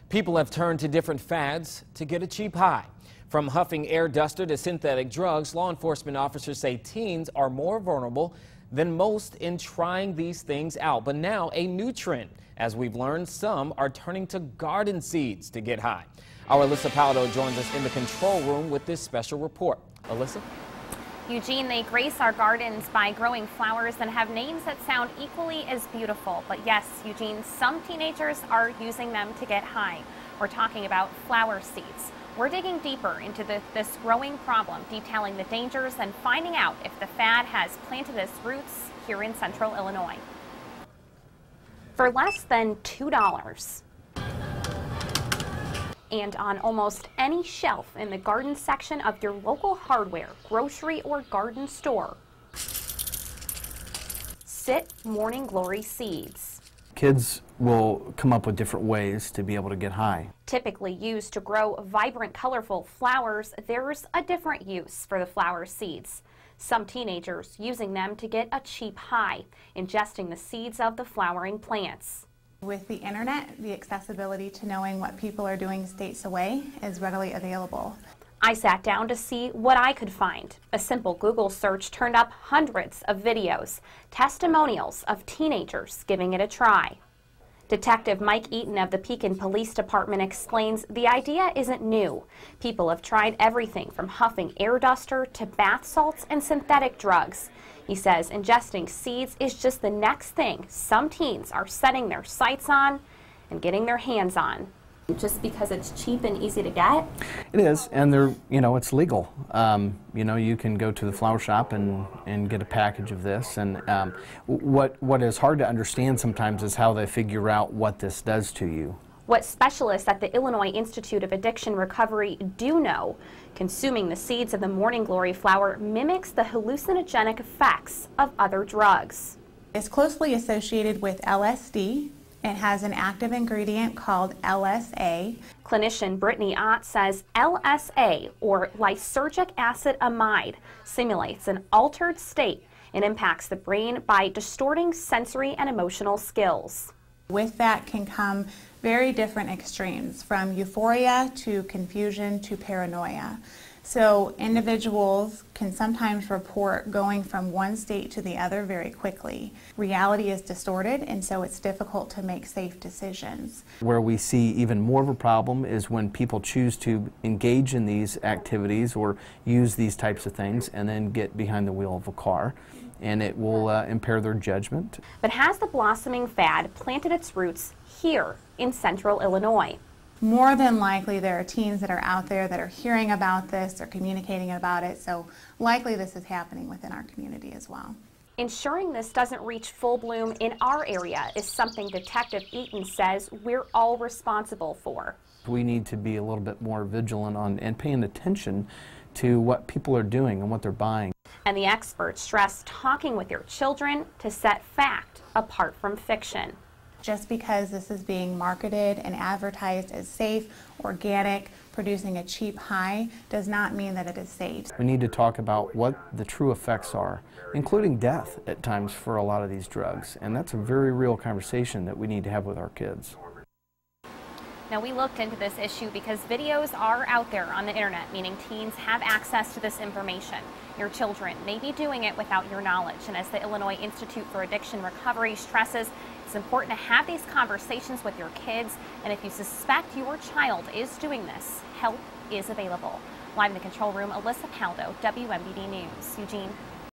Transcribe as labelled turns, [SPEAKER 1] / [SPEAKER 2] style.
[SPEAKER 1] People have turned to different fads to get a cheap high. From huffing air duster to synthetic drugs, law enforcement officers say teens are more vulnerable than most in trying these things out. But now a new trend. As we've learned, some are turning to garden seeds to get high. Our Alyssa Paldo joins us in the control room with this special report. Alyssa?
[SPEAKER 2] Eugene, they grace our gardens by growing flowers that have names that sound equally as beautiful. But yes, Eugene, some teenagers are using them to get high. We're talking about flower seeds. We're digging deeper into this growing problem, detailing the dangers and finding out if the fad has planted its roots here in central Illinois. For less than $2. And on almost any shelf in the garden section of your local hardware, grocery, or garden store sit Morning Glory seeds.
[SPEAKER 3] Kids will come up with different ways to be able to get high.
[SPEAKER 2] Typically used to grow vibrant, colorful flowers, there's a different use for the flower seeds. Some teenagers using them to get a cheap high, ingesting the seeds of the flowering plants.
[SPEAKER 4] With the internet, the accessibility to knowing what people are doing states away is readily available.
[SPEAKER 2] I sat down to see what I could find. A simple Google search turned up hundreds of videos, testimonials of teenagers giving it a try. Detective Mike Eaton of the Pekin Police Department explains the idea isn't new. People have tried everything from huffing air duster to bath salts and synthetic drugs. He says ingesting seeds is just the next thing some teens are setting their sights on and getting their hands on. Just because it's cheap and easy to get?
[SPEAKER 3] It is, and it's legal. You can go to the flower shop and get a package of this. And what is hard to understand sometimes is how they figure out what this does to you.
[SPEAKER 2] What specialists at the Illinois Institute of Addiction Recovery do know, consuming the seeds of the Morning Glory flower mimics the hallucinogenic effects of other drugs.
[SPEAKER 4] It's closely associated with LSD. It has an active ingredient called LSA.
[SPEAKER 2] Clinician Brittany Ott says LSA, or lysergic acid amide, simulates an altered state and impacts the brain by distorting sensory and emotional skills.
[SPEAKER 4] With that can come very different extremes, from euphoria to confusion to paranoia. So individuals can sometimes report going from one state to the other very quickly. Reality is distorted, and so it's difficult to make safe decisions.
[SPEAKER 3] Where we see even more of a problem is when people choose to engage in these activities or use these types of things and then get behind the wheel of a car, and it will impair their judgment.
[SPEAKER 2] But has the blossoming fad planted its roots here in central Illinois?
[SPEAKER 4] More than likely there are teens that are out there that are hearing about this or communicating about it, so likely this is happening within our community as well.
[SPEAKER 2] Ensuring this doesn't reach full bloom in our area is something Detective Eaton says we're all responsible for.
[SPEAKER 3] We need to be a little bit more vigilant on and paying attention to what people are doing and what they're buying.
[SPEAKER 2] And the experts stress talking with your children to set fact apart from fiction.
[SPEAKER 4] Just because this is being marketed and advertised as safe, organic, producing a cheap high, does not mean that it is safe.
[SPEAKER 3] We need to talk about what the true effects are, including death at times for a lot of these drugs. And that's a very real conversation that we need to have with our kids.
[SPEAKER 2] Now, we looked into this issue because videos are out there on the internet, meaning teens have access to this information. Your children may be doing it without your knowledge. And as the Illinois Institute for Addiction Recovery stresses, it's important to have these conversations with your kids. And if you suspect your child is doing this, help is available. Live in the control room, Alyssa Paldo, WMBD News. Eugene.